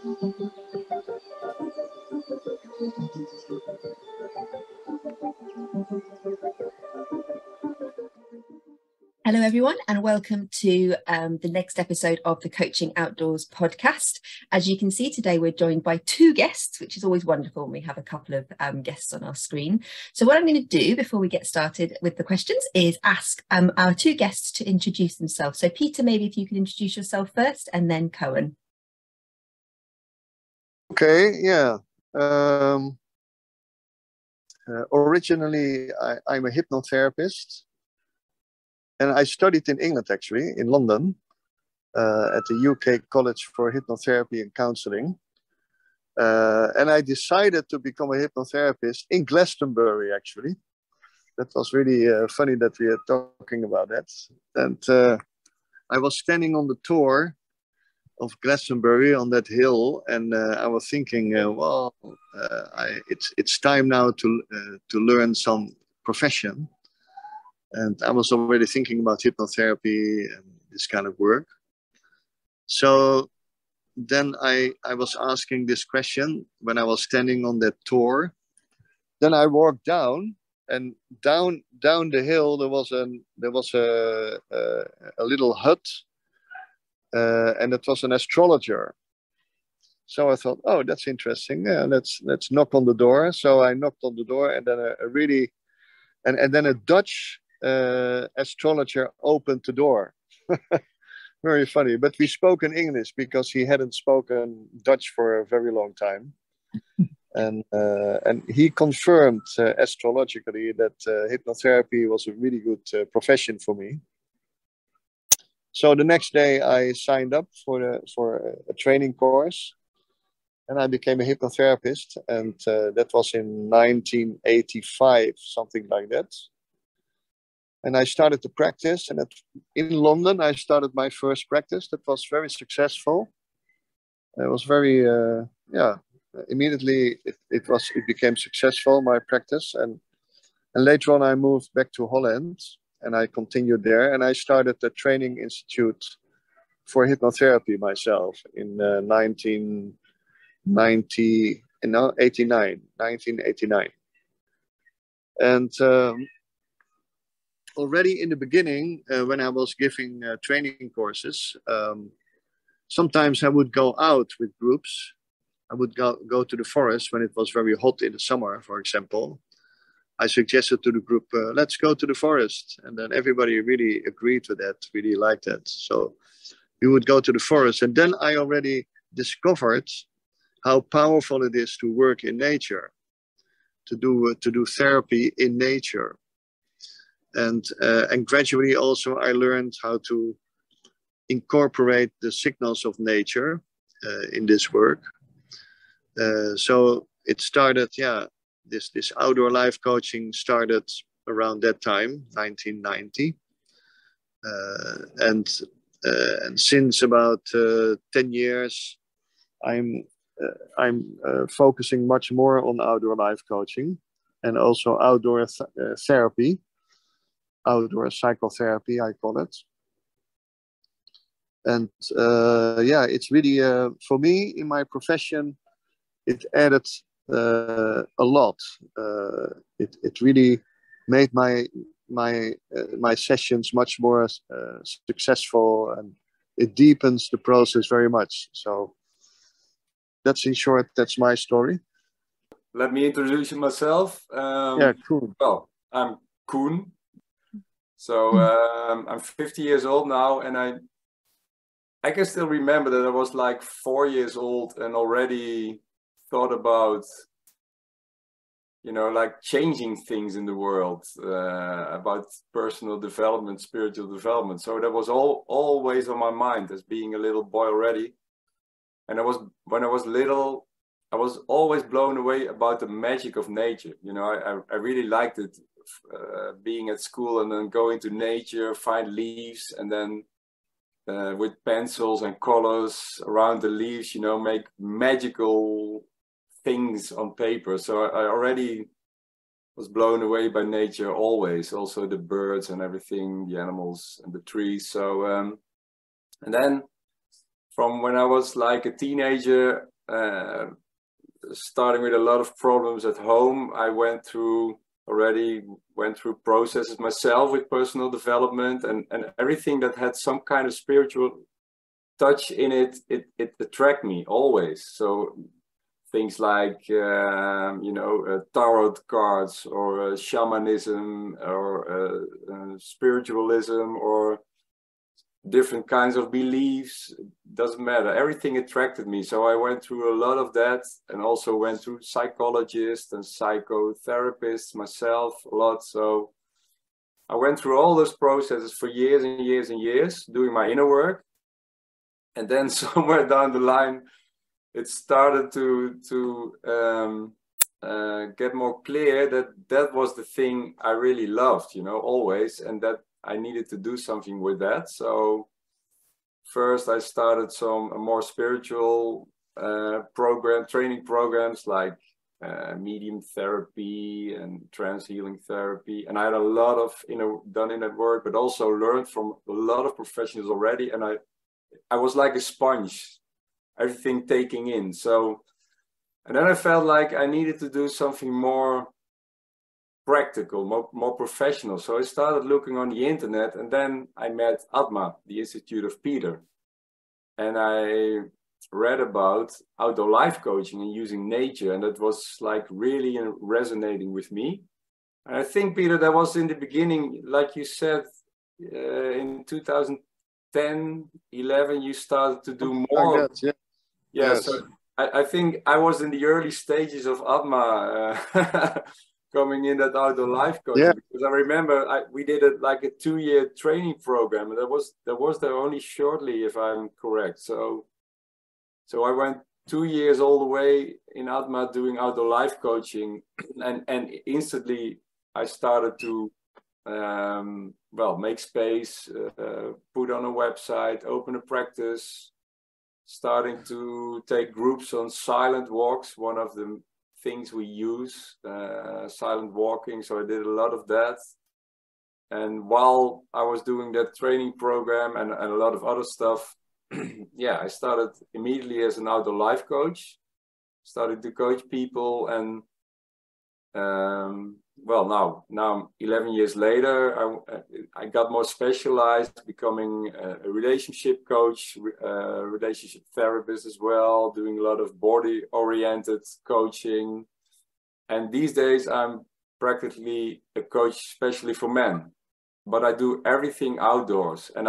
Hello everyone, and welcome to the next episode of the Coaching Outdoors podcast. As you can see, today we're joined by two guests, which is always wonderful when we have a couple of guests on our screen. So what I'm going to do before we get started with the questions is ask our two guests to introduce themselves. So Peter, maybe if you could introduce yourself first, and then Coen. Okay, yeah. Originally, I'm a hypnotherapist. And I studied in England, actually, in London, at the UK College for Hypnotherapy and Counselling. And I decided to become a hypnotherapist in Glastonbury, actually. That was really funny that we are talking about that. And I was standing on the tour of Glastonbury on that hill, and I was thinking, it's time now to learn some profession. And I was already thinking about hypnotherapy and this kind of work. So then I was asking this question when I was standing on that tour. Then I walked down, and down the hill there was a little hut, and it was an astrologer. So I thought, oh, that's interesting. Yeah, let's knock on the door. So I knocked on the door, and then then a Dutch astrologer opened the door. Very funny, but we spoke in English because he hadn't spoken Dutch for a very long time. And he confirmed astrologically that hypnotherapy was a really good profession for me. So the next day I signed up for a training course, and I became a hypnotherapist, and that was in 1985, something like that. And I started to practice, and in London I started my first practice. That was very successful. It was very, immediately it became successful, my practice. And later on I moved back to Holland, and I continued there. And I started the Training Institute for Hypnotherapy myself in 1989. And already in the beginning, when I was giving training courses, sometimes I would go out with groups. I would go to the forest when it was very hot in the summer, for example. I suggested to the group, let's go to the forest. And then everybody really agreed to that, really liked that. So we would go to the forest. And then I already discovered how powerful it is to work in nature, to do therapy in nature. And gradually also I learned how to incorporate the signals of nature in this work. So it started, this outdoor life coaching started around that time, 1990. And since about 10 years, I'm focusing much more on outdoor life coaching and also outdoor therapy. Outdoor psychotherapy, I call it. And it's really, for me, in my profession, it added a lot. It really made my sessions much more successful, and it deepens the process very much. So that's, in short, that's my story. Let me introduce myself. Coen. Well, I'm Coen. So I'm 50 years old now, and I can still remember that I was like 4 years old and already thought about, like changing things in the world, about personal development, spiritual development. So that was always on my mind as being a little boy already. And when I was little, I was always blown away about the magic of nature. I really liked it. Being at school and then going to nature, find leaves, and then with pencils and colors around the leaves, make magical things on paper. So I already was blown away by nature always, also the birds and everything, the animals and the trees. So and then from when I was like a teenager, starting with a lot of problems at home. I already went through processes myself with personal development, and everything that had some kind of spiritual touch in it, it attracted me always. So things like, tarot cards, or shamanism, or spiritualism, or different kinds of beliefs, doesn't matter. Everything attracted me. So I went through a lot of that, and also went through psychologists and psychotherapists myself a lot. So I went through all those processes for years and years and years, doing my inner work. And then somewhere down the line, it started to get more clear that was the thing I really loved, always, and that I needed to do something with that. So first I started some more spiritual training programs, like medium therapy and trance healing therapy. And I had a lot of done in that work, but also learned from a lot of professionals already. And I was like a sponge, everything taking in. So, and then I felt like I needed to do something more practical, more professional. So I started looking on the internet, and then I met Atma, the Institute of Peter. And I read about outdoor life coaching and using nature, and that was like really resonating with me. And I think, Peter, that was in the beginning, like you said, in 2010, 11, you started to do more. Like that, yeah. Yeah, Yes. so I think I was in the early stages of Atma coming in that outdoor life coaching, Yeah. because I remember we did it like a 2-year training program, and that was there only shortly, if I'm correct. So I went 2 years all the way in Atma doing outdoor life coaching, and instantly I started to make space, put on a website, open a practice, starting to take groups on silent walks, one of the things we use, silent walking. So I did a lot of that. And while I was doing that training program and a lot of other stuff, I started immediately as an outdoor life coach, started to coach people. And now I'm 11 years later, I got more specialized, becoming a relationship coach, relationship therapist as well, doing a lot of body-oriented coaching. And these days I'm practically a coach, especially for men. But I do everything outdoors, and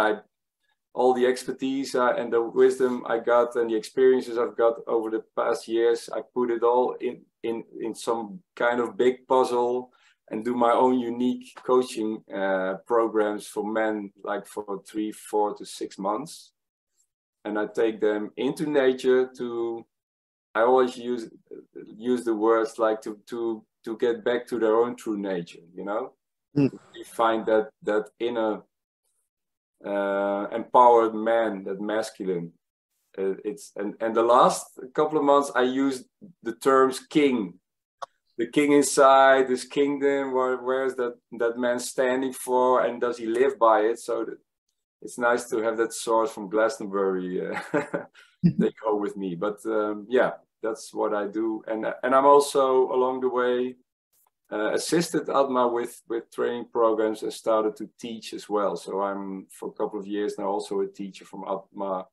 all the expertise and the wisdom I got and the experiences I've got over the past years, I put it all in some kind of big puzzle, and do my own unique coaching programs for men, like for 3, 4 to 6 months. And I take them into nature I always use the words like to get back to their own true nature, to find that inner empowered man, that masculine. And the last couple of months I used the terms king, the king inside this kingdom. Where is that man standing for, and does he live by it? So it's nice to have that source from Glastonbury they go with me. But that's what I do. And I'm also along the way assisted Atma with training programs, and started to teach as well. So I'm for a couple of years now also a teacher from Atma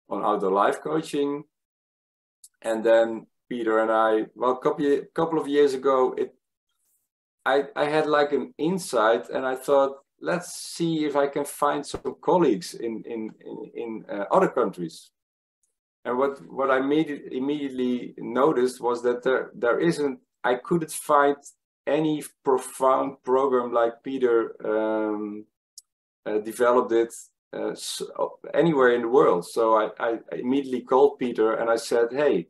on outdoor life coaching. And then Peter and I, a couple of years ago, I had like an insight, and I thought, let's see if I can find some colleagues in other countries. And what I immediately noticed was that I couldn't find any profound program like Peter developed it anywhere in the world. So I immediately called Peter and I said, hey,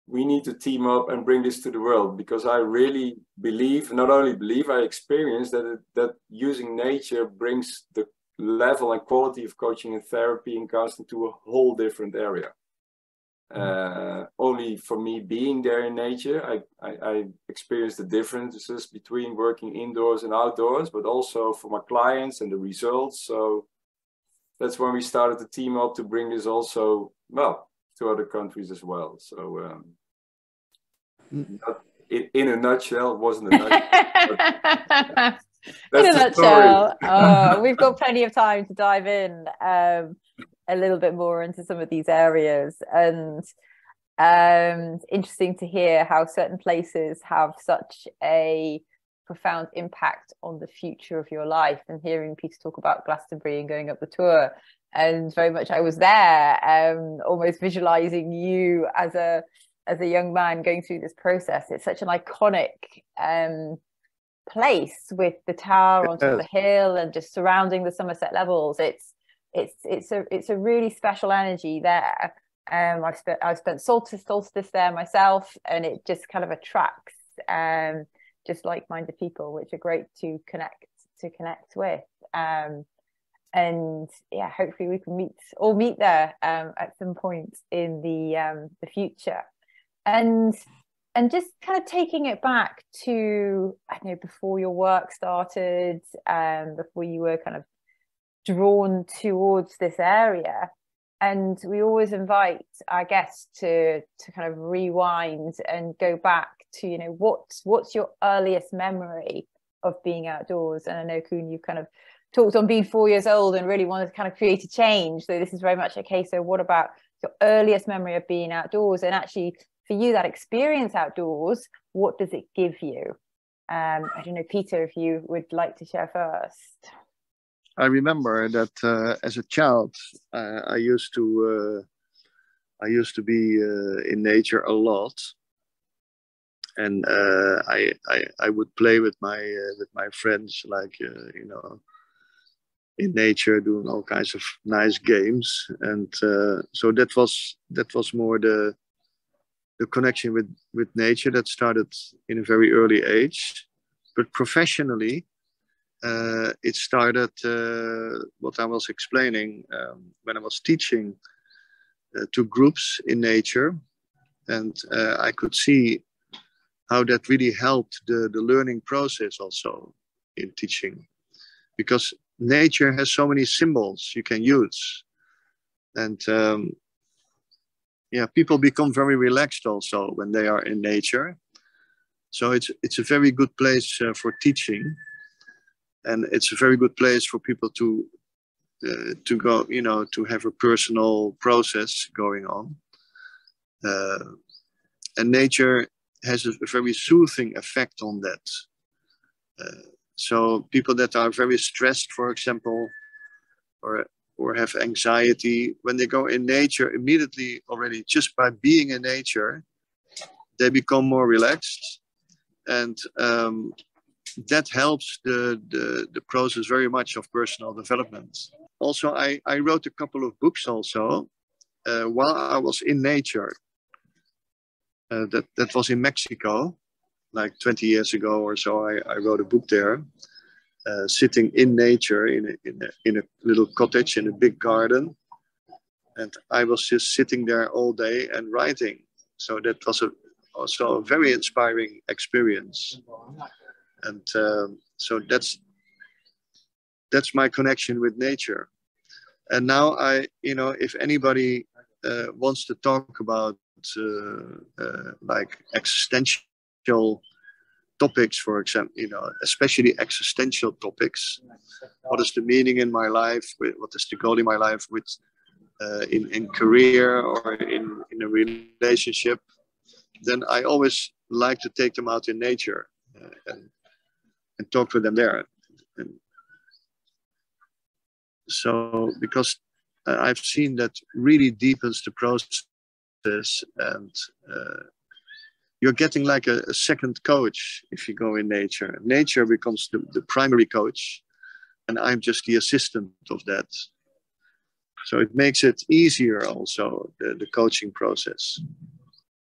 we need to team up and bring this to the world, because I really believe, not only believe, I experience that using nature brings the level and quality of coaching and therapy and counseling to a whole different area. Only for me being there in nature, I experience the differences between working indoors and outdoors, but also for my clients and the results. So that's when we started to team up to bring this also, well, to other countries as well. So in a nutshell, it wasn't a nutshell. In a nutshell, we've got plenty of time to dive in a little bit more into some of these areas, and interesting to hear how certain places have such a profound impact on the future of your life. And hearing Peter talk about Glastonbury and going up the tour, and very much I was there, almost visualizing you as a young man going through this process. It's such an iconic place with the tower on top of the hill and just surrounding the Somerset levels. It's a really special energy there. I've spent solstice there myself, and it just kind of attracts just like-minded people, which are great to connect with. And yeah, hopefully we can meet there at some point in the future. And just kind of taking it back to, I don't know, before your work started, before you were kind of drawn towards this area. And we always invite our guests to kind of rewind and go back to, you know, what's your earliest memory of being outdoors? And I know, Coen, you've kind of talked on being 4 years old and really wanted to kind of create a change. So this is very much a case of what about your earliest memory of being outdoors? And actually, for you, that experience outdoors, what does it give you? I don't know, Peter, if you would like to share first. I remember that as a child, I used to be in nature a lot, and I would play with my friends, like you know, in nature, doing all kinds of nice games, and so that was more the connection with nature that started in a very early age. But professionally, it started what I was explaining when I was teaching to groups in nature, and I could see how that really helped the learning process also in teaching, because nature has so many symbols you can use, and yeah, people become very relaxed also when they are in nature. So it's a very good place for teaching, and it's a very good place for people to go, you know, to have a personal process going on. And nature has a very soothing effect on that. So people that are very stressed, for example, or have anxiety, when they go in nature, immediately already just by being in nature, they become more relaxed, and that helps the process very much of personal development. Also, I wrote a couple of books also while I was in nature. That was in Mexico, like 20 years ago or so. I wrote a book there. Sitting in nature in a little cottage in a big garden, and I was just sitting there all day and writing. So that was also a very inspiring experience, and so that's my connection with nature. And now you know, if anybody wants to talk about like existential topics, for example, you know, especially existential topics. What is the meaning in my life? What is the goal in my life? With in career or in a relationship? Then I always like to take them out in nature and talk to them there. And so, because I've seen that really deepens the process, and you're getting like a second coach if you go in nature. Nature becomes the primary coach, and I'm just the assistant of that. So it makes it easier also, the coaching process.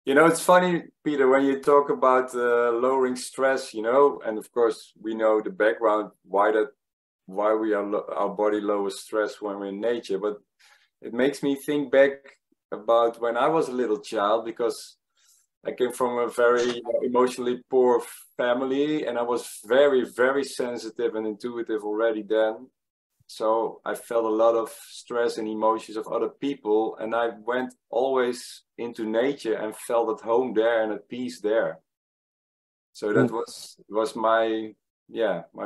You know, it's funny, Peter, when you talk about lowering stress, you know, and of course we know the background, why our body lowers stress when we're in nature. But it makes me think back about when I was a little child, because I came from a very emotionally poor family, and I was very, very sensitive and intuitive already then. So I felt a lot of stress and emotions of other people, and I went always into nature and felt at home there and at peace there. So that was my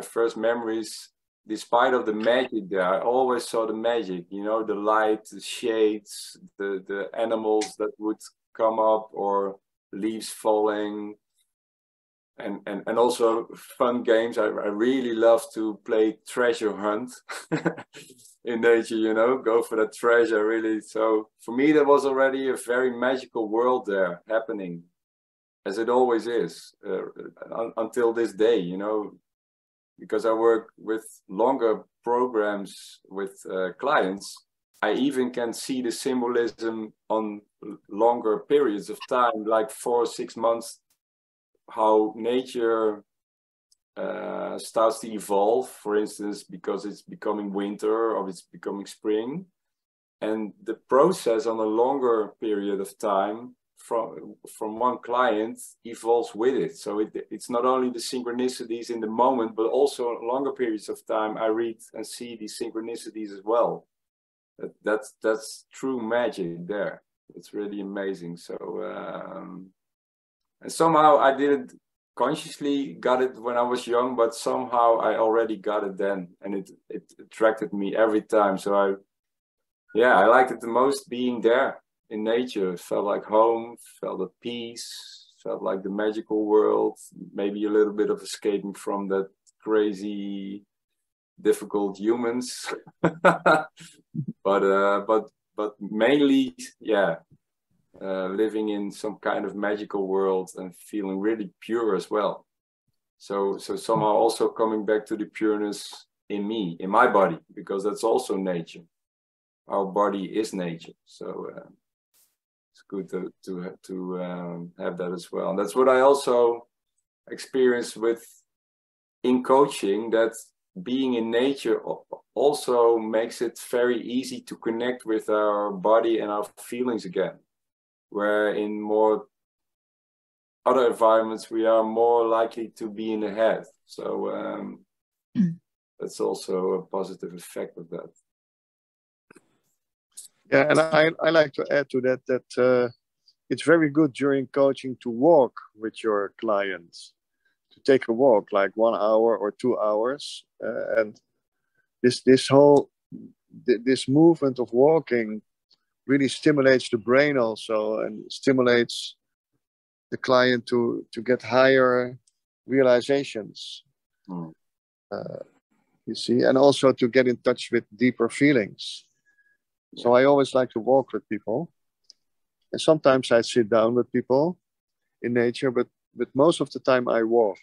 first memories. Despite of the magic there, I always saw the magic, you know, the light, the shades, the animals that would come up, or leaves falling, and also fun games. I really love to play treasure hunt in nature, you know, go for the treasure, really. So for me, there was already a very magical world there happening, as it always is, until this day, you know, because I work with longer programs with clients. I even can see the symbolism on longer periods of time, like 4 or 6 months, how nature starts to evolve, for instance, because it's becoming winter or it's becoming spring. And the process on a longer period of time from one client evolves with it. So it's not only the synchronicities in the moment, but also longer periods of time I read and see these synchronicities as well. That's true magic there. It's really amazing. So and somehow I didn't consciously got it when I was young, but somehow I already got it then, and it attracted me every time. So I liked it the most, being there in nature. It felt like home, felt at peace, felt like the magical world, maybe a little bit of escaping from that crazy, difficult humans. but mainly, living in some kind of magical world and feeling really pure as well. So somehow also coming back to the pureness in me, in my body, because that's also nature. Our body is nature. So it's good to have that as well. And that's what I also experienced in coaching, that being in nature also makes it very easy to connect with our body and our feelings again. Where in more other environments, we are more likely to be in the head. So that's also a positive effect of that. Yeah, and I like to add to that it's very good during coaching to walk with your clients, to take a walk like 1 hour or 2 hours, and this movement of walking really stimulates the brain also, and stimulates the client to get higher realizations. You see, and also to get in touch with deeper feelings. So I always like to walk with people, and sometimes I sit down with people in nature, but most of the time I walk.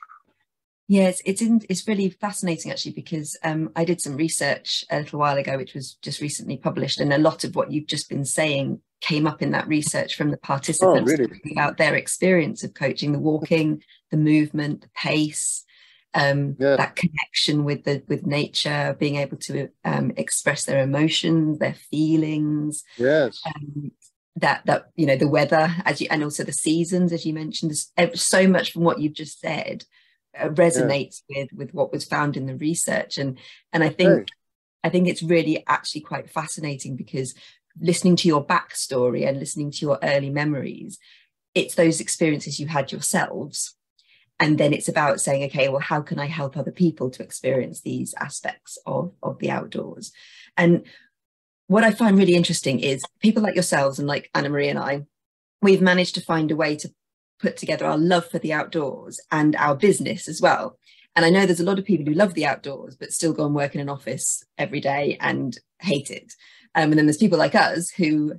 Yes, it's really fascinating actually, because I did some research a little while ago, which was just recently published, and a lot of what you've just been saying came up in that research from the participants about their experience of coaching, the walking, the movement, the pace, that connection with nature, being able to express their emotions, their feelings. Yes. That you know, the weather, and also the seasons, as you mentioned. There's so much from what you've just said resonates with what was found in the research, and I think it's really actually quite fascinating, because listening to your backstory and listening to your early memories, it's those experiences you had yourselves, and then it's about saying, okay, well, how can I help other people to experience these aspects of the outdoors? And what I find really interesting is people like yourselves and like Anna Marie and I, we've managed to find a way to put together our love for the outdoors and our business as well. And I know there's a lot of people who love the outdoors but still go and work in an office every day and hate it. And then there's people like us who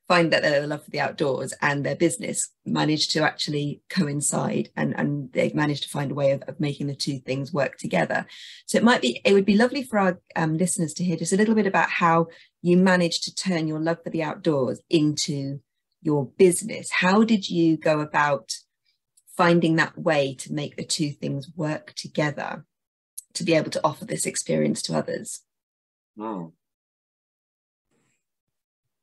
find that their love for the outdoors and their business manage to actually coincide, and they've managed to find a way of making the two things work together. So it would be lovely for our listeners to hear just a little bit about how you managed to turn your love for the outdoors into your business. How did you go about finding that way to make the two things work together to be able to offer this experience to others?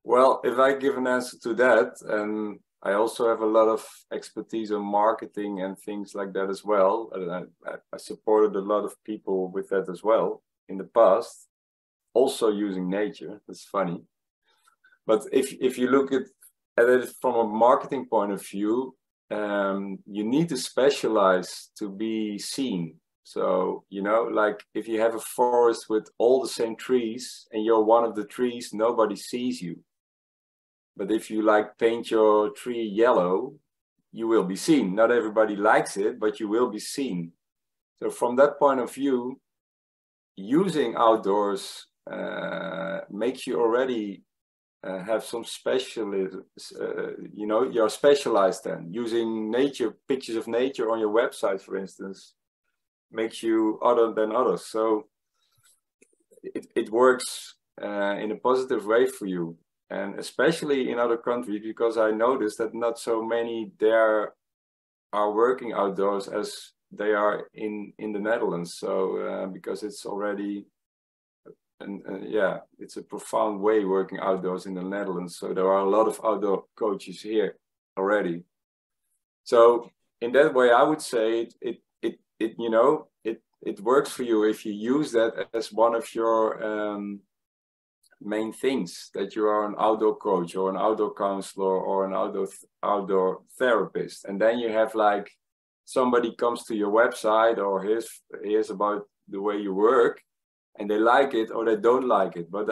Well, if I give an answer to that, and I also have a lot of expertise on marketing and things like that as well. And I supported a lot of people with that as well in the past. also using nature. That's funny. But if you look at it from a marketing point of view, you need to specialize to be seen. So, you know, like if you have a forest with all the same trees and you're one of the trees, nobody sees you. But if you like paint your tree yellow, you will be seen. Not everybody likes it, but you will be seen. So from that point of view, using outdoors makes you already have some specialism, you know, you're specialized then. Using nature, pictures of nature on your website, for instance, makes you other than others. So it works in a positive way for you. And especially in other countries, because I noticed that not so many there are working outdoors as they are in the Netherlands. So because it's already, yeah, it's a profound way working outdoors in the Netherlands. So there are a lot of outdoor coaches here already. So in that way, I would say it you know, it works for you if you use that as one of your main things, that you are an outdoor coach or an outdoor counselor or an outdoor therapist. And then you have like somebody comes to your website or hears about the way you work and they like it or they don't like it. But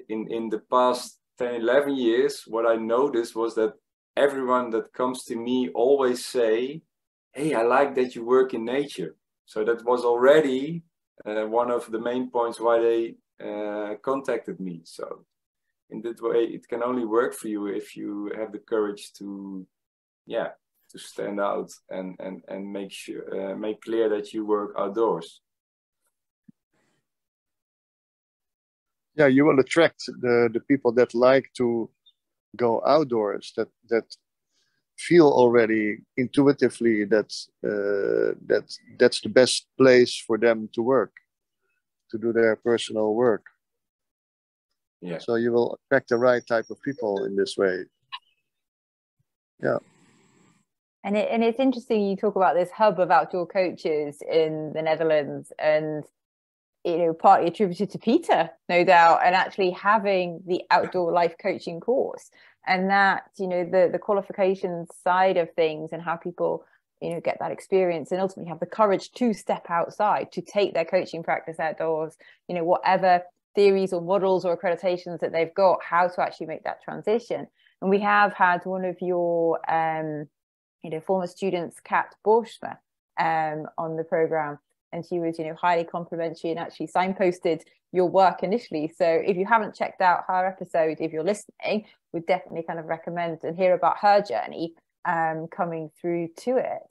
in the past 10, 11 years, what I noticed was that everyone that comes to me always say, hey, I like that you work in nature. So that was already one of the main points why they contacted me. So in that way, it can only work for you if you have the courage to, yeah, to stand out and make sure, make clear that you work outdoors. Yeah, you will attract the people that like to go outdoors, that feel already intuitively that's the best place for them to work, to do their personal work. Yeah. So you will attract the right type of people in this way. Yeah. And it's interesting you talk about this hub of outdoor coaches in the Netherlands, and you know, partly attributed to Peter, no doubt, and actually having the outdoor life coaching course, and that, you know, the qualifications side of things and how people, you know, get that experience and ultimately have the courage to step outside, to take their coaching practice outdoors, you know, whatever theories or models or accreditations that they've got, how to actually make that transition. And we have had one of your you know, former students, Kat Borsma, on the program, and she was, you know, highly complimentary and actually signposted your work initially. So if you haven't checked out her episode, if you're listening, would definitely kind of recommend and hear about her journey coming through to it.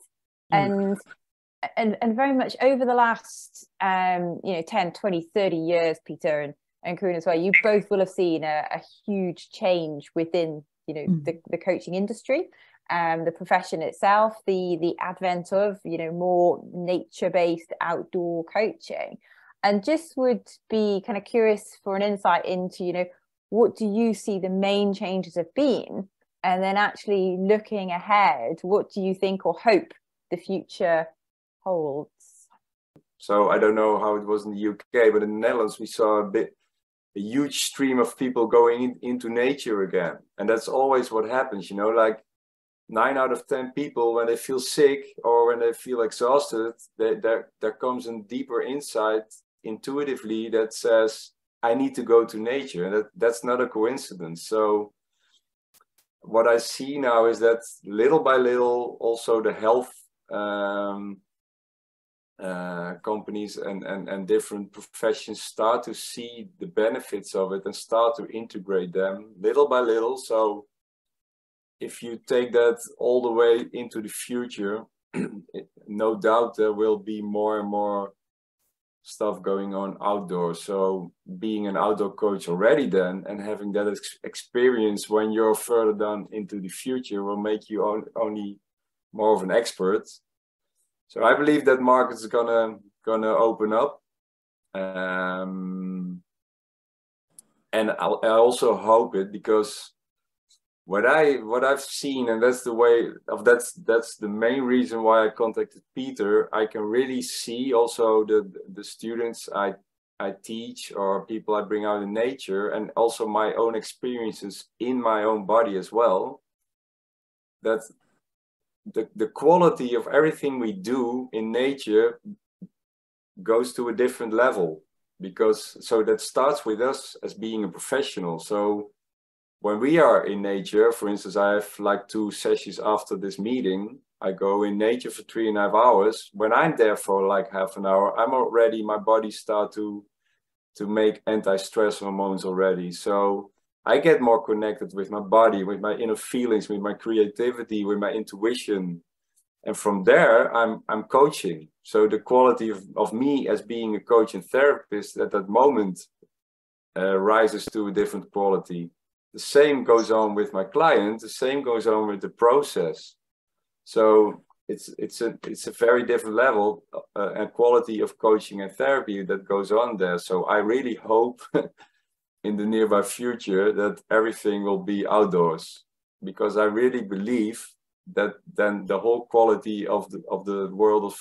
And very much over the last you know, 10, 20, 30 years, Peter and Coen as well, you both will have seen a huge change within, you know, the coaching industry, the profession itself, the advent of, you know, more nature-based outdoor coaching. And just would be kind of curious for an insight into, you know, what do you see the main changes have been? And then actually looking ahead, what do you think or hope the future holds? So I don't know how it was in the UK, but in the Netherlands, we saw a huge stream of people going into nature again. And that's always what happens, you know, like 9 out of 10 people, when they feel sick or when they feel exhausted, there comes a deeper insight intuitively that says, I need to go to nature. And that's not a coincidence. So what I see now is that little by little, also the health companies and different professions start to see the benefits of it and start to integrate them little by little. So if you take that all the way into the future, no doubt there will be more and more stuff going on outdoors. So being an outdoor coach already then and having that experience when you're further down into the future will make you only more of an expert. So I believe that market is gonna open up, and I also hope it, because what I've seen, and that's the main reason why I contacted Peter. I can really see also the students I I teach or people I bring out in nature, and also my own experiences in my own body as well, that the quality of everything we do in nature goes to a different level, because so that starts with us as being a professional. So when we are in nature, for instance, I have like 2 sessions after this meeting. I go in nature for 3.5 hours. When I'm there for like half an hour, I'm already, my body start to make anti-stress hormones already. So I get more connected with my body, with my inner feelings, with my creativity, with my intuition. And from there, I'm coaching. So the quality of me as being a coach and therapist at that moment rises to a different quality. The same goes on with my client. The same goes on with the process. So it's a very different level and quality of coaching and therapy that goes on there. So I really hope in the nearby future that everything will be outdoors, because I really believe that then the whole quality of the world of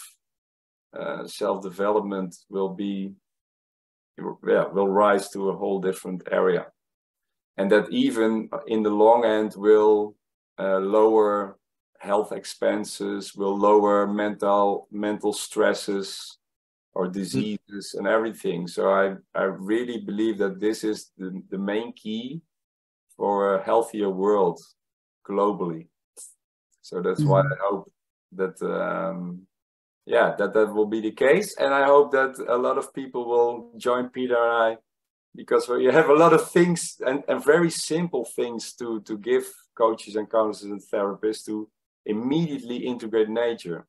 self-development will rise to a whole different area, and that even in the long end will lower health expenses, will lower mental stresses or diseases and everything. So I really believe that this is the main key for a healthier world globally. So that's why I hope that that will be the case, and I hope that a lot of people will join Peter and I, because we have a lot of things and very simple things to give coaches and counselors and therapists to immediately integrate nature,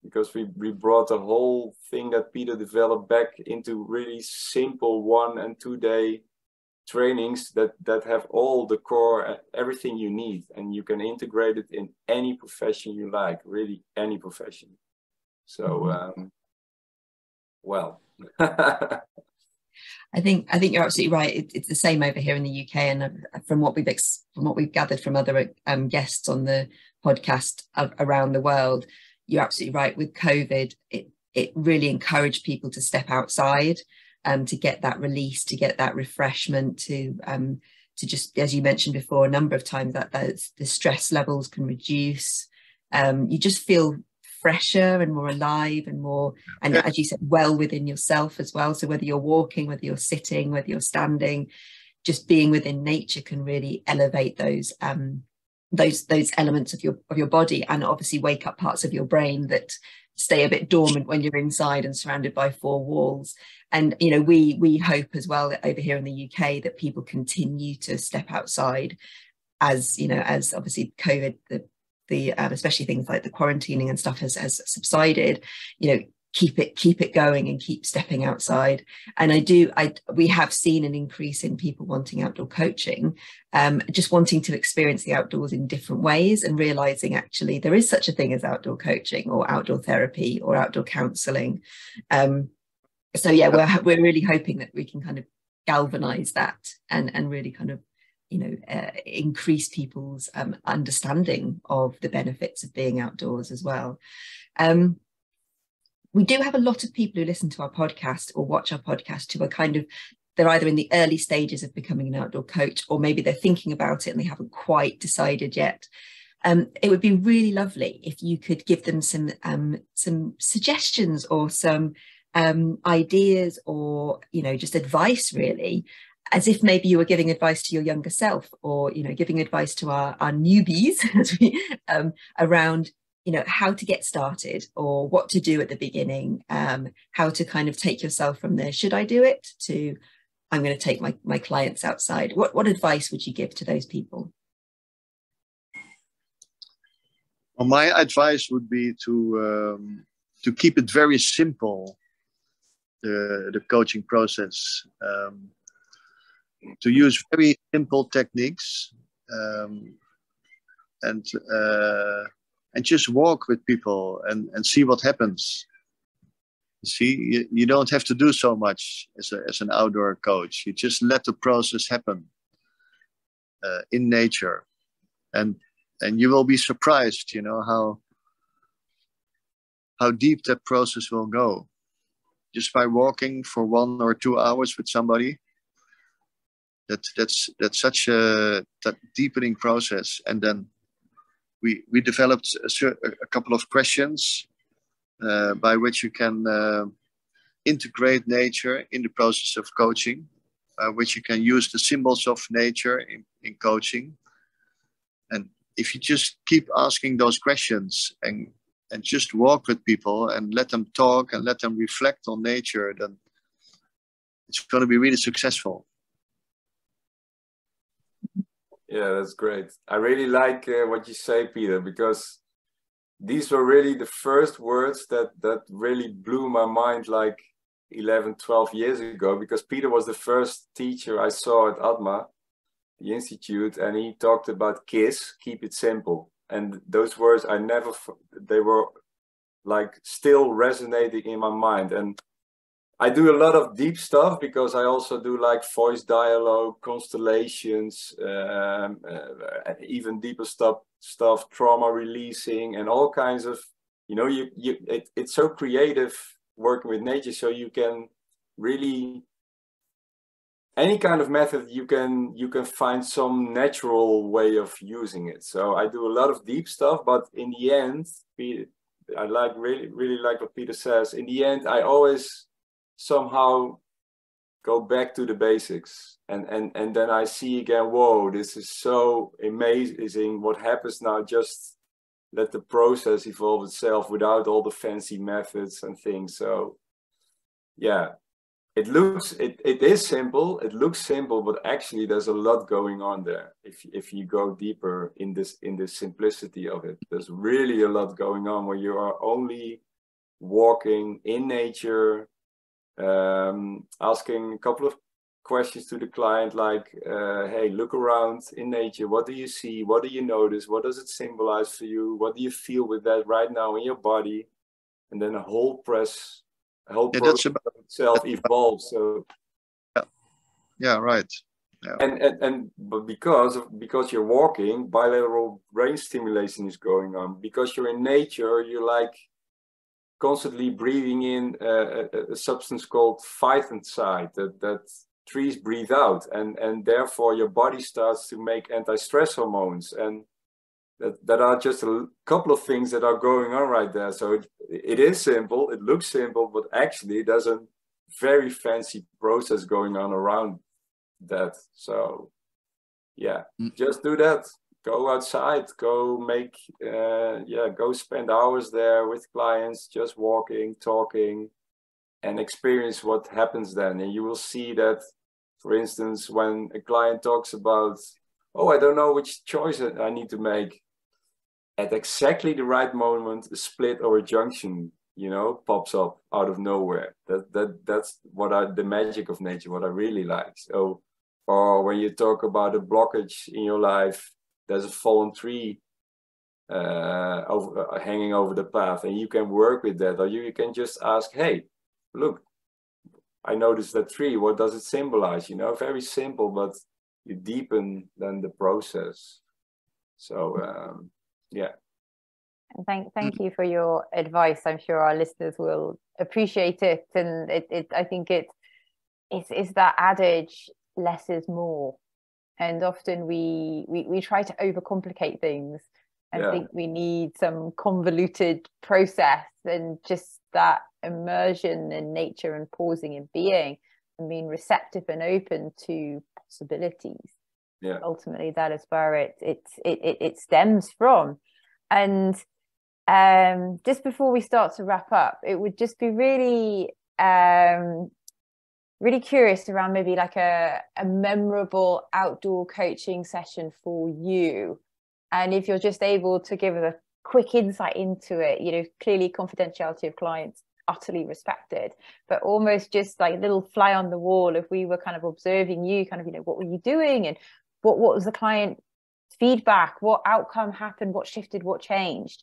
because we brought the whole thing that Peter developed back into really simple 1 and 2 day trainings that have all the core, everything you need, and you can integrate it in any profession you like, really any profession. So well I think you're absolutely right. It's the same over here in the UK, and from what we've gathered from other guests on the podcast around the world, you're absolutely right. With COVID, it really encouraged people to step outside, to get that release, to get that refreshment, to just, as you mentioned before, a number of times, that the stress levels can reduce. You just feel fresher and more alive and more, and as you said, well within yourself as well. So whether you're walking, whether you're sitting, whether you're standing, just being within nature can really elevate those elements of your body, and obviously wake up parts of your brain that stay a bit dormant when you're inside and surrounded by 4 walls. And we hope as well that over here in the UK that people continue to step outside, as obviously COVID, the especially things like the quarantining and stuff has subsided. Keep it going and keep stepping outside. And we have seen an increase in people wanting outdoor coaching, just wanting to experience the outdoors in different ways, and realizing actually there is such a thing as outdoor coaching or outdoor therapy or outdoor counseling. So yeah, we're really hoping that we can kind of galvanize that and really kind of increase people's understanding of the benefits of being outdoors as well. We do have a lot of people who listen to our podcast or watch our podcast who are they're either in the early stages of becoming an outdoor coach, or maybe they're thinking about it and they haven't quite decided yet. It would be really lovely if you could give them some suggestions or some ideas, or just advice, really, as if maybe you were giving advice to your younger self, or giving advice to our newbies as we around how to get started, or what to do at the beginning, how to kind of take yourself from there, should I do it, to I'm going to take my clients outside. What advice would you give to those people? Well, my advice would be to keep it very simple, the coaching process, to use very simple techniques, and just walk with people and see what happens. See, you don't have to do so much as an outdoor coach. You just let the process happen in nature, and you will be surprised, how deep that process will go. just by walking for 1 or 2 hours with somebody, that's such that deepening process. And then we developed a couple of questions by which you can integrate nature in the process of coaching, which you can use the symbols of nature in coaching. And if you just keep asking those questions and just walk with people and let them talk and let them reflect on nature, then it's going to be really successful. Yeah, that's great. I really like what you say, Peter, because these were really the first words that really blew my mind like 11, 12 years ago, because Peter was the first teacher I saw at Atma, the Institute, and he talked about KISS, keep it simple. And those words they were like still resonating in my mind. And I do a lot of deep stuff because I also do like voice dialogue, constellations, even deeper stuff, trauma releasing, and all kinds of, it's so creative working with nature. So you can really, any kind of method, you can find some natural way of using it. So I do a lot of deep stuff, but in the end, I really like what Peter says. In the end, I always somehow go back to the basics, and then I see again, whoa, this is so amazing what happens now. Just let the process evolve itself without all the fancy methods and things. So yeah, it is simple, it looks simple, but actually there's a lot going on there. If you go deeper in this simplicity of it, there's really a lot going on where you are only walking in nature, asking a couple of questions to the client, like, hey, look around in nature. What do you see? What do you notice? What does it symbolize for you? What do you feel with that right now in your body? And then a whole process itself evolves. So yeah, right. Yeah. But because you're walking, bilateral brain stimulation is going on. Because you're in nature, you're like constantly breathing in a substance called phytoncide that trees breathe out, and therefore your body starts to make anti-stress hormones, and that are just a couple of things that are going on right there. So it is simple, it looks simple, but actually there's a very fancy process going on around that. So yeah, just do that. Go outside, go make, go spend hours there with clients, just walking, talking, and experience what happens then. And you will see that, for instance, when a client talks about, oh, I don't know which choice I need to make, at exactly the right moment, a split or a junction, pops up out of nowhere. That's the magic of nature, what I really like. So, or when you talk about a blockage in your life, there's a fallen tree hanging over the path, and you can work with that, or you can just ask, hey, look, I noticed that tree, what does it symbolize? Very simple, but you deepen then the process. So yeah. And thank you for your advice. I'm sure our listeners will appreciate it, and I think it's that adage, less is more. And often we try to overcomplicate things and think we need some convoluted process, and just that immersion in nature and pausing and being and being receptive and open to possibilities. Yeah. Ultimately, that is where it stems from. And just before we start to wrap up, it would just be really really curious around maybe like a memorable outdoor coaching session for you. And if you're just able to give us a quick insight into it, clearly confidentiality of clients utterly respected, but almost just like a little fly on the wall, if we were kind of observing you, kind of, what were you doing, and what was the client feedback, what outcome happened, what shifted, what changed,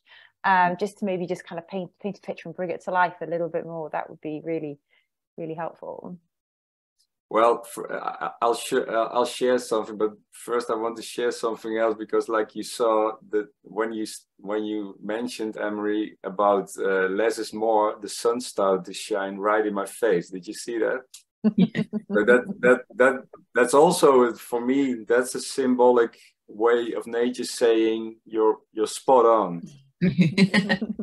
just to maybe just kind of paint a picture and bring it to life a little bit more. That would be really, really helpful. Well, I'll share something, but first I want to share something else, because like you saw that when you mentioned, Emery, about less is more, the sun started to shine right in my face. Did you see that? So that's also, for me, that's a symbolic way of nature saying you're spot on.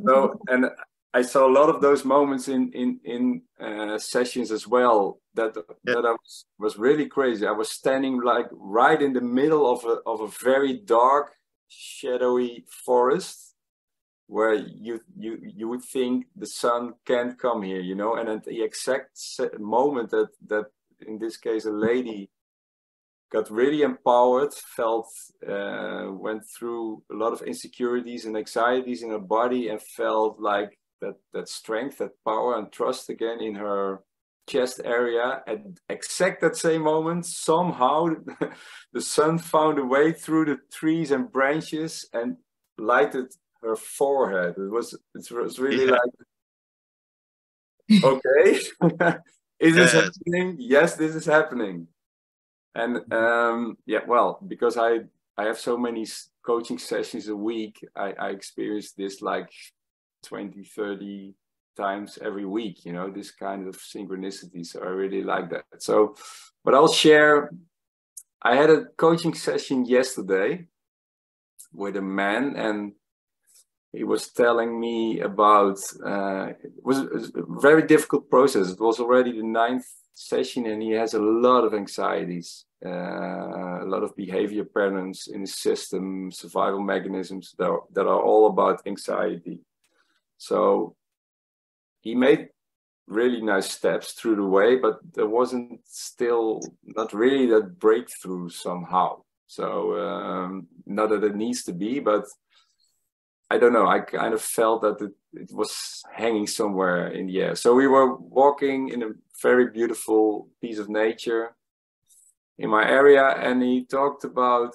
So, and I saw a lot of those moments in sessions as well. That I was really crazy. I was standing like right in the middle of a very dark, shadowy forest, where you would think the sun can't come here, you know. And at the exact moment that in this case a lady got really empowered, went through a lot of insecurities and anxieties in her body, and felt like that strength, that power and trust again in her chest area. At exact that same moment, somehow the sun found a way through the trees and branches and lighted her forehead. It was really like, okay, is this happening? Yes, this is happening. And well, because I have so many coaching sessions a week, I experience this like 20, 30 times every week, you know, this kind of synchronicity. So I really like that. So, but I'll share, I had a coaching session yesterday with a man, and he was telling me about, it was a very difficult process. It was already the 9th session, and he has a lot of anxieties, a lot of behavior patterns in his system, survival mechanisms that are all about anxiety. So he made really nice steps through the way, but there wasn't still not really that breakthrough somehow. So not that it needs to be, but I don't know, I kind of felt that it was hanging somewhere in the air. So we were walking in a very beautiful piece of nature in my area, and he talked about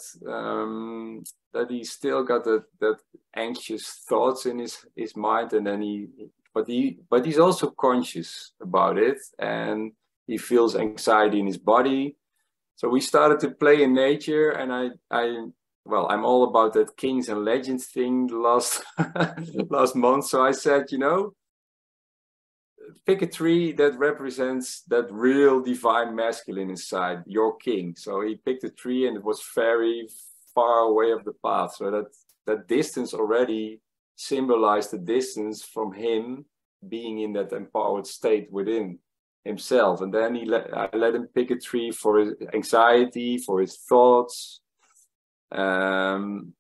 that he still got that anxious thoughts in his mind, and then but he's also conscious about it, and he feels anxiety in his body. So we started to play in nature, and well, I'm all about that kings and legends thing last month. So I said, you know, pick a tree that represents that real divine masculine inside, your king. So he picked a tree, and it was very far away of the path. So that distance already symbolized the distance from him being in that empowered state within himself. And then I let him pick a tree for his anxiety, for his thoughts. And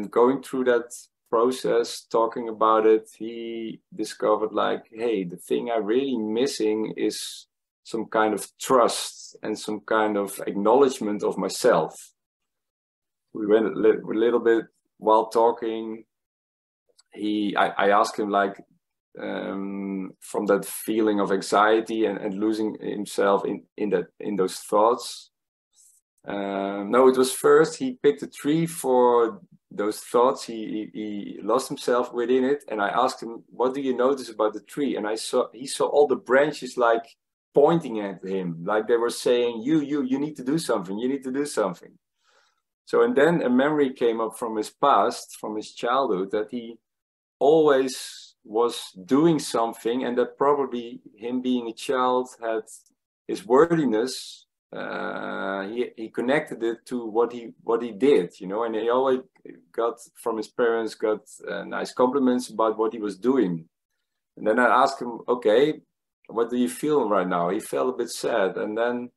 going through that process, talking about it, he discovered like, hey, the thing I'm really missing is some kind of trust and some kind of acknowledgement of myself. We went a little bit while talking. I asked him like, from that feeling of anxiety and losing himself in those thoughts. No, it was first he picked a tree for those thoughts. He lost himself within it, and I asked him, what do you notice about the tree? And he saw all the branches like pointing at him, like they were saying, you need to do something, you need to do something. So, and then a memory came up from his past, from his childhood, that he always was doing something, and that probably him being a child had his worthiness. He connected it to what he did, you know, and he always got from his parents nice compliments about what he was doing. And then I asked him, okay, what do you feel right now? He felt a bit sad, and then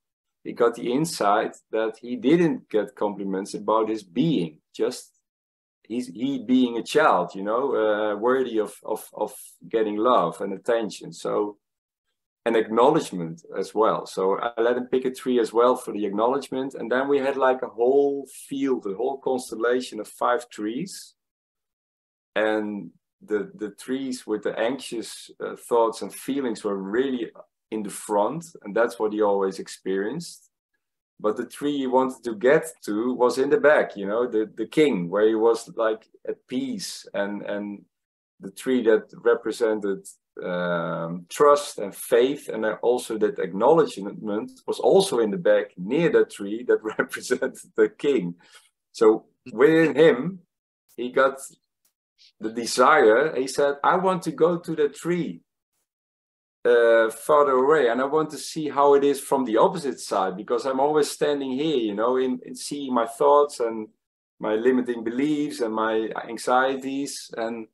he got the insight that he didn't get compliments about his being, just he being a child, you know, worthy of getting love and attention. So, and acknowledgement as well. So I let him pick a tree as well for the acknowledgement. And then we had like a whole field, a whole constellation of 5 trees. And the trees with the anxious thoughts and feelings were really in the front. And that's what he always experienced. But the tree he wanted to get to was in the back, you know, the king, where he was like at peace. And the tree that represented trust and faith, and also that acknowledgement was also in the back near that tree that represented the king. So within him, he got the desire. He said, I want to go to the tree farther away, and I want to see how it is from the opposite side, because I'm always standing here, you know, in seeing my thoughts and my limiting beliefs and my anxieties. And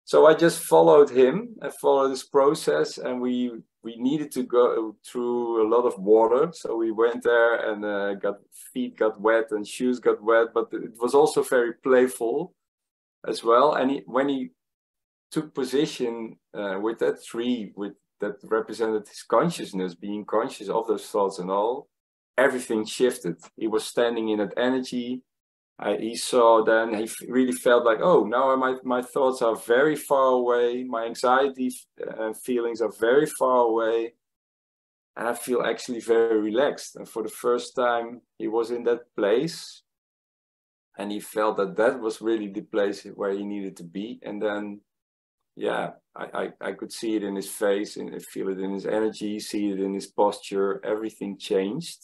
so I just followed him. I followed this process, and we needed to go through a lot of water. So we went there, and feet got wet and shoes got wet, but it was also very playful as well. And when he took position with that tree, that represented his consciousness, being conscious of those thoughts and all, everything shifted. He was standing in that energy. He saw then, he really felt like, oh, now my thoughts are very far away. My anxiety feelings are very far away. And I feel actually very relaxed. And for the first time, he was in that place. And he felt that was really the place where he needed to be. And then, yeah, I could see it in his face, and feel it in his energy, see it in his posture. Everything changed.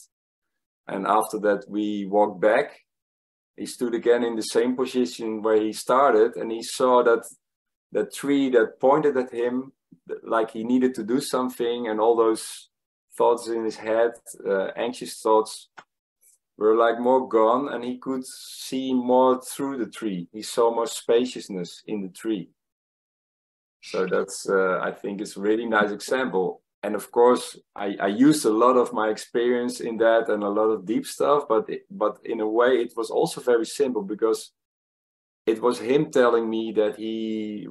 And after that, we walked back. He stood again in the same position where he started, and he saw that tree that pointed at him, like he needed to do something, and all those thoughts in his head, anxious thoughts, were like more gone, and he could see more through the tree. He saw more spaciousness in the tree. So that's, I think, it's a really nice example. And of course, I used a lot of my experience in that and a lot of deep stuff, but in a way it was also very simple, because it was him telling me that he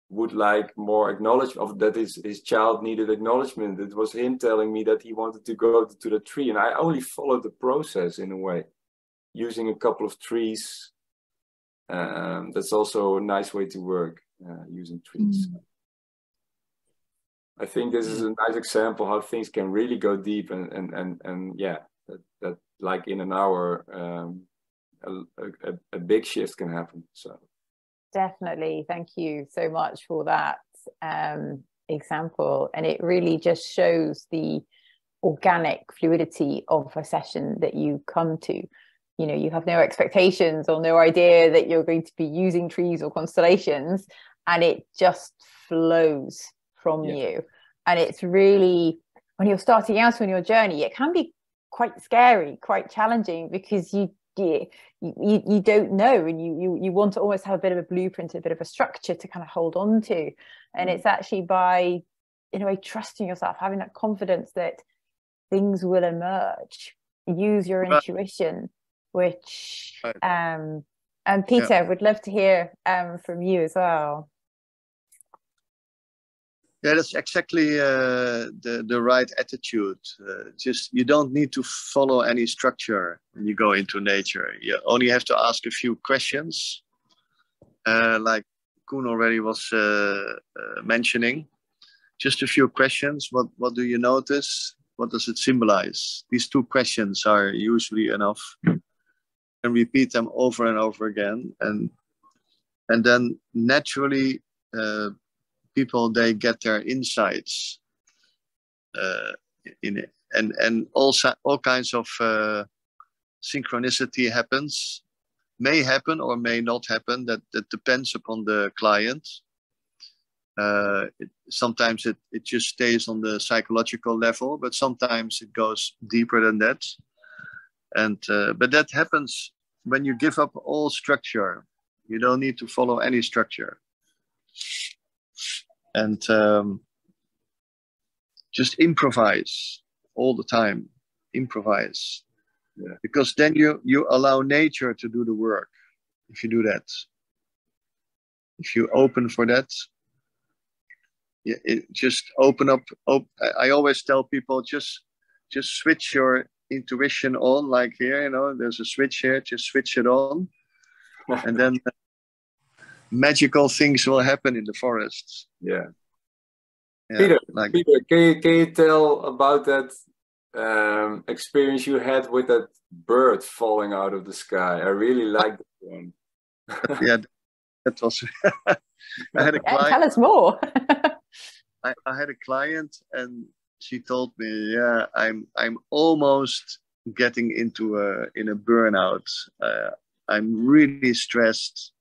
would like more acknowledgement, of that his child needed acknowledgement. It was him telling me that he wanted to go to the tree, and I only followed the process in a way, using a couple of trees. That's also a nice way to work, using trees. I think this is a nice example how things can really go deep, and yeah, that like in an hour, a big shift can happen. So definitely, thank you so much for that example, and it really just shows the organic fluidity of a session that you come to. You know, you have no expectations or no idea that you're going to be using trees or constellations, and it just flows from you. And it's really, when you're starting out on your journey, it can be quite scary, quite challenging, because you don't know, and you want to almost have a bit of a blueprint, a bit of a structure to kind of hold on to. And it's actually by, in a way, trusting yourself, having that confidence that things will emerge. Use your intuition, which and Peter, would love to hear from you as well. Yeah, that's exactly the right attitude. Just, you don't need to follow any structure when you go into nature. You only have to ask a few questions, like Coen already was mentioning. Just a few questions. What do you notice? What does it symbolize? These two questions are usually enough. And repeat them over and over again, and then naturally people, they get their insights in it, and also all kinds of synchronicity happens, may happen or may not happen. That depends upon the client. Sometimes it just stays on the psychological level, but sometimes it goes deeper than that. And but that happens when you give up all structure. You don't need to follow any structure. And just improvise all the time. Improvise. Yeah. Because then you allow nature to do the work. If you do that. If you open for that. Just open up. I always tell people, just switch your intuition on, like here, you know, there's a switch here, just switch it on. And then magical things will happen in the forests. Yeah. Peter, can you tell about that experience you had with that bird falling out of the sky? I really liked that one. Yeah, that was I had a client. Tell us more. I had a client, and she told me, yeah, I'm almost getting into in a burnout. I'm really stressed.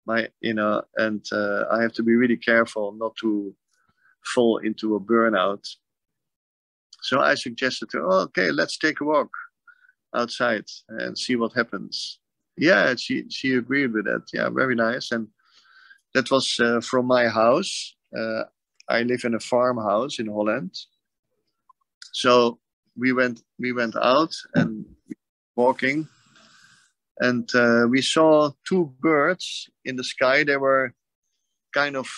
And I have to be really careful not to fall into a burnout. So I suggested to her, oh, okay, let's take a walk outside and see what happens. Yeah, she agreed with that. Yeah, very nice. And that was from my house. I live in a farmhouse in Holland. So we went out and walking, and we saw two birds in the sky. They were kind of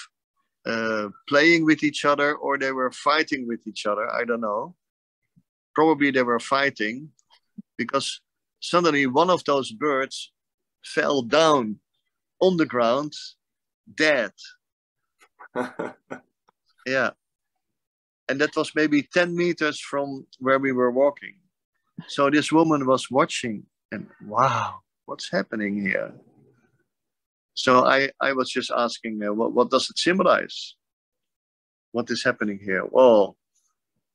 playing with each other, or they were fighting with each other. I don't know. Probably they were fighting, because suddenly one of those birds fell down on the ground, dead. Yeah. And that was maybe 10 meters from where we were walking. So this woman was watching, and wow, what's happening here? So I was just asking, what does it symbolize? What is happening here? Well,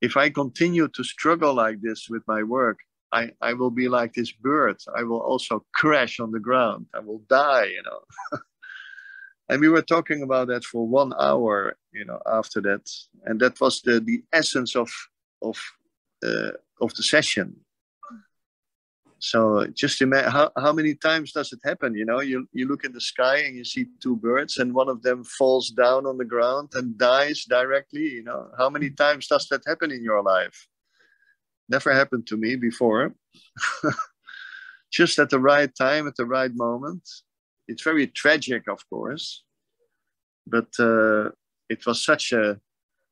if I continue to struggle like this with my work, I will be like this bird. I will also crash on the ground. I will die, And we were talking about that for 1 hour, after that. And that was the essence of the session. So just imagine how many times does it happen? You look in the sky and you see two birds, and one of them falls down on the ground and dies directly. How many times does that happen in your life? Never happened to me before. Just at the right time, at the right moment. It's very tragic, of course, but it was such a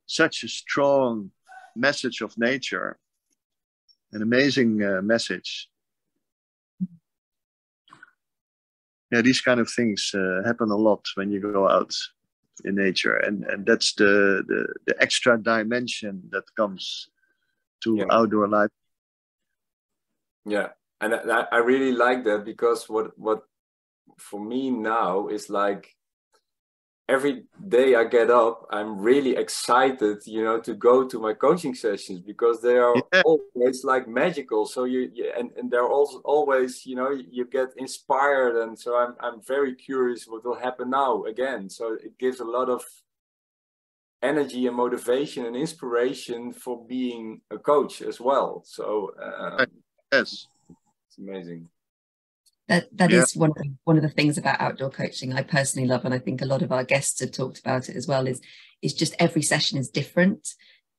strong message of nature, an amazing message. Yeah, these kind of things happen a lot when you go out in nature, and that's the extra dimension that comes to outdoor life. Yeah, and I really like that, because what for me now is like, every day I get up, I'm really excited, to go to my coaching sessions, because they are always like magical. So and they're also always, you get inspired, and so I'm very curious what will happen now again. So it gives a lot of energy and motivation and inspiration for being a coach as well. So yes, it's amazing. That is one of the things about outdoor coaching I personally love, and I think a lot of our guests have talked about it as well, is just every session is different.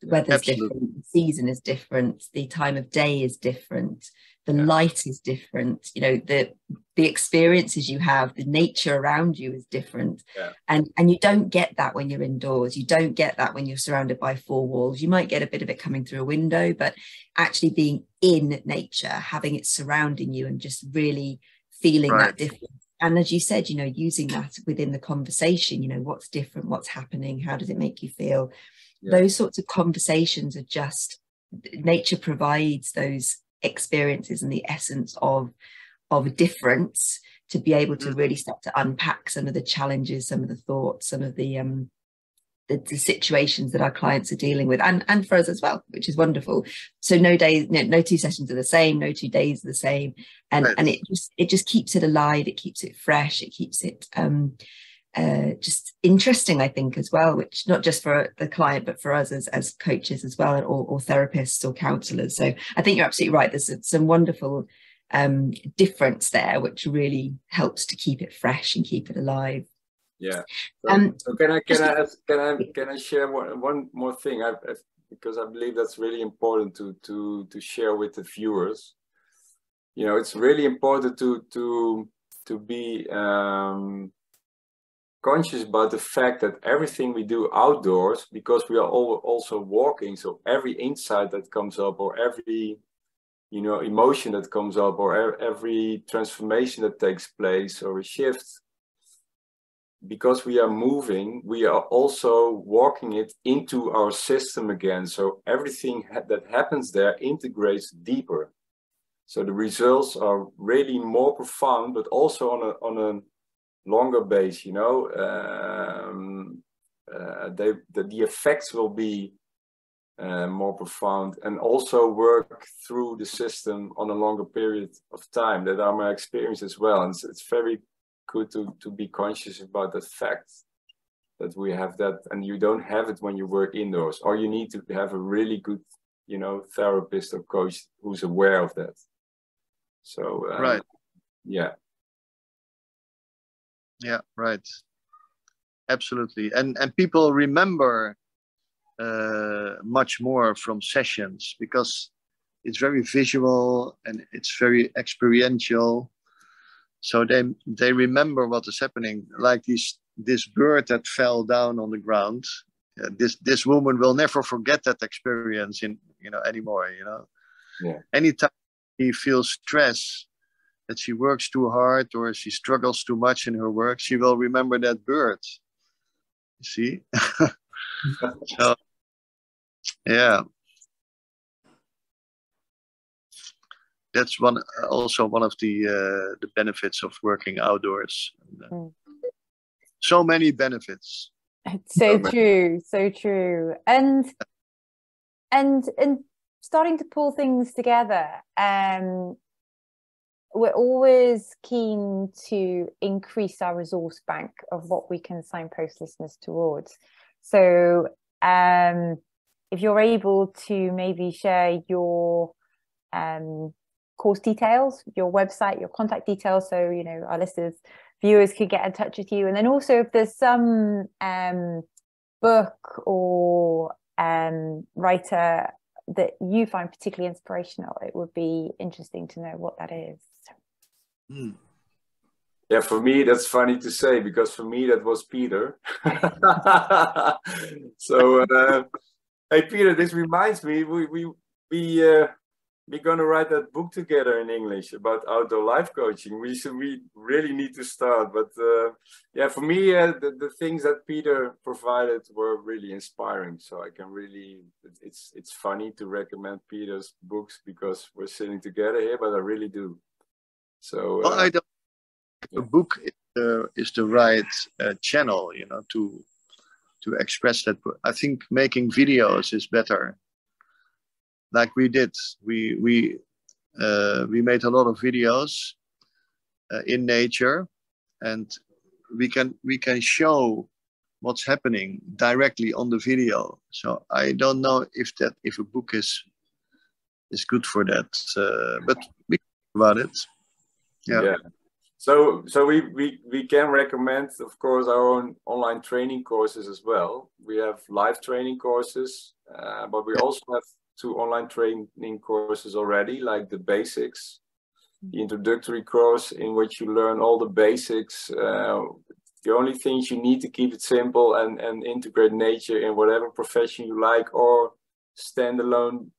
The weather's different, the season is different, the time of day is different, the light is different, the experiences you have, the nature around you is different. And you don't get that when you're indoors. You don't get that when you're surrounded by four walls. You might get a bit of it coming through a window, but actually being in nature, having it surrounding you, and just really feeling that difference. And as you said, using that within the conversation, what's different, what's happening, how does it make you feel? Those sorts of conversations are just, nature provides those experiences and the essence of a difference, to be able to really start to unpack some of the challenges, some of the thoughts, some of the situations that our clients are dealing with, and for us as well, which is wonderful. So no two sessions are the same, no 2 days are the same, and it just keeps it alive, it keeps it fresh, it keeps it just interesting, I think, as well, which not just for the client but for us as coaches as well, or therapists or counselors. So I think you're absolutely right, there's some wonderful difference there, which really helps to keep it fresh and keep it alive. Yeah. So can I share one more thing? Because I believe that's really important to share with the viewers. It's really important to be conscious about the fact that everything we do outdoors, because we are also walking, so every insight that comes up, or every emotion that comes up, or every transformation that takes place, or a shift, because we are moving, we are also walking it into our system again. So everything that happens there integrates deeper. So the results are really more profound, but also on a longer base, the effects will be more profound, and also work through the system on a longer period of time. That are my experience as well, and it's very good to be conscious about that fact that we have that, and you don't have it when you work indoors, or you need to have a really good, you know, therapist or coach who's aware of that. So right. Yeah, right, absolutely. And people remember much more from sessions because it's very visual and it's very experiential. So they remember what is happening. Like this bird that fell down on the ground. This woman will never forget that experience anymore. Yeah. Anytime she feels stress, that she works too hard or she struggles too much in her work, she will remember that bird. You see? So, yeah. That's also one of the benefits of working outdoors. So many benefits. It's so true, so true. And starting to pull things together, we're always keen to increase our resource bank of what we can signpost listeners towards. So if you're able to maybe share your course details, your website, your contact details, so our listeners, viewers could get in touch with you. And then also if there's some book or writer that you find particularly inspirational, it would be interesting to know what that is. Yeah, for me that's funny to say, because for me that was Peter. So hey Peter, this reminds me, we're gonna write that book together in English about outdoor life coaching. We really need to start. But yeah, for me, the things that Peter provided were really inspiring. So I can really, it's funny to recommend Peter's books because we're sitting together here, but I really do. So well, I don't. The book is the right channel, to express that. I think making videos is better. Like we did, we made a lot of videos in nature, and we can show what's happening directly on the video. So I don't know if a book is good for that, but we think about it. Yeah. So we can recommend, of course, our own online training courses as well. We have live training courses, but we also have 2 online training courses already, like the basics, the introductory course in which you learn all the basics. The only things you need to keep it simple and integrate nature in whatever profession you like, or standalone,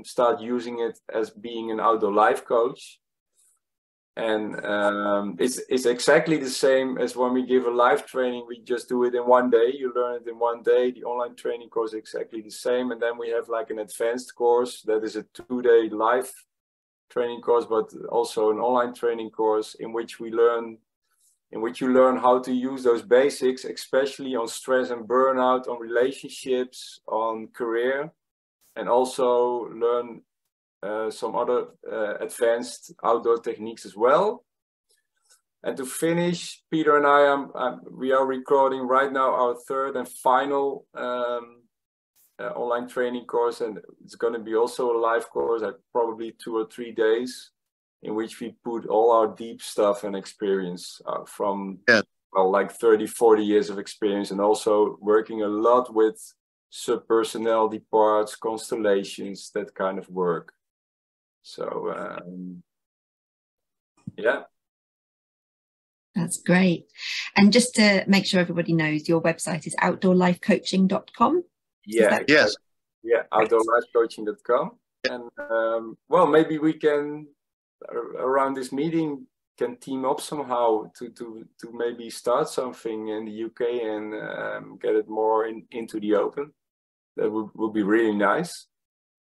start using it as being an outdoor life coach. And it's exactly the same as when we give a live training. We just do it in one day. You learn it in one day. The online training course is exactly the same. And then we have like an advanced course that is a 2-day live training course, but also an online training course in which you learn how to use those basics, especially on stress and burnout, on relationships, on career, and also learn some other advanced outdoor techniques as well. And to finish, Peter and I we are recording right now our 3rd and final online training course, and it's going to be also a live course, like probably 2 or 3 days, in which we put all our deep stuff and experience from like 30-40 years of experience, and also working a lot with subpersonality parts, constellations, that kind of work. So yeah, that's great. And just to make sure everybody knows, your website is outdoorlifecoaching.com. Yeah, yes, yeah, outdoorlifecoaching.com. And well, maybe we can around this meeting can team up somehow to maybe start something in the UK and get it more into the open. That would be really nice.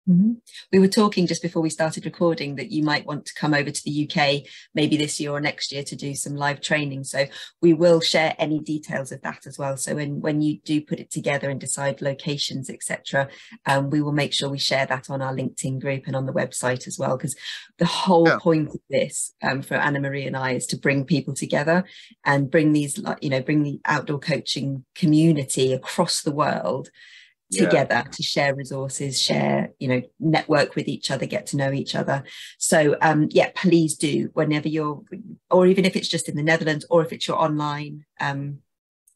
Mm-hmm. We were talking just before we started recording that you might want to come over to the UK maybe this year or next year to do some live training. So we will share any details of that as well. So when you do put it together and decide locations, etc., we will make sure we share that on our LinkedIn group and on the website as well, because the whole point of this for Anna Marie and I is to bring people together and bring these, bring the outdoor coaching community across the world together to share resources, share, network with each other, get to know each other. So please do, whenever or even if it's just in the Netherlands, or if it's your online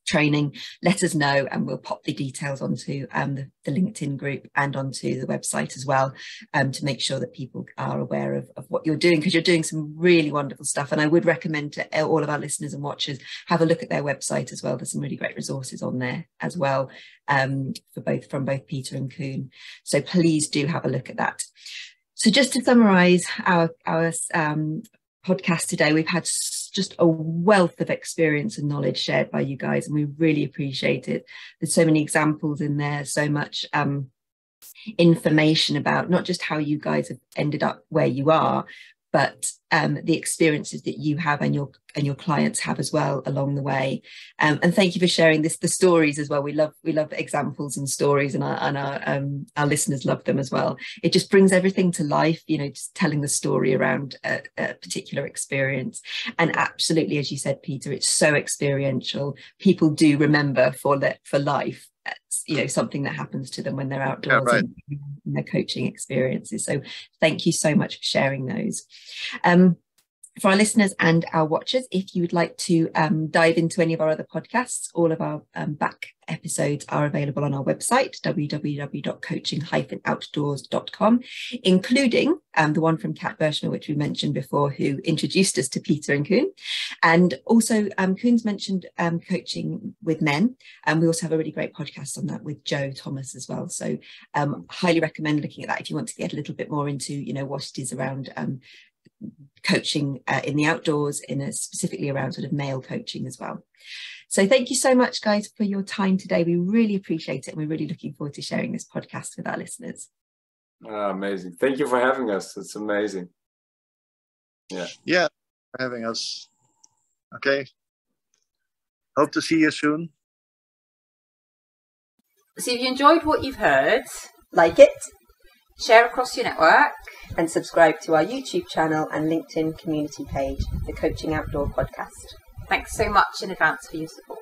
training, let us know, and we'll pop the details onto the LinkedIn group and onto the website as well, to make sure that people are aware of what you're doing, because you're doing some really wonderful stuff. And I would recommend to all of our listeners and watchers, have a look at their website as well. There's some really great resources on there as well, from both Peter and Coen. So please do have a look at that. So just to summarize our podcast today, we've had just a wealth of experience and knowledge shared by you guys, and we really appreciate it. There's so many examples in there, so much information about not just how you guys have ended up where you are, but the experiences that you have and your clients have as well along the way. And thank you for sharing the stories as well. We love examples and stories, and our listeners love them as well. It just brings everything to life, just telling the story around a particular experience. And absolutely, as you said, Peter, it's so experiential. People do remember for life, something that happens to them when they're outdoors and their coaching experiences. So thank you so much for sharing those. For our listeners and our watchers, if you would like to dive into any of our other podcasts, all of our back episodes are available on our website, www.coachingoutdoors.com, including the one from Kat Bershner, which we mentioned before, who introduced us to Peter and Coen. And also Coen's mentioned coaching with men, and we also have a really great podcast on that with Joe Thomas as well. So highly recommend looking at that if you want to get a little bit more into what it is around coaching in the outdoors, specifically around sort of male coaching as well. So thank you so much, guys, for your time today. We really appreciate it, and we're really looking forward to sharing this podcast with our listeners. Amazing. Thank you for having us. It's amazing. Yeah, for having us. Okay. Hope to see you soon. So if you enjoyed what you've heard, Like it, share across your network, and subscribe to our YouTube channel and LinkedIn community page, the Coaching Outdoor Podcast. thanks so much in advance for your support.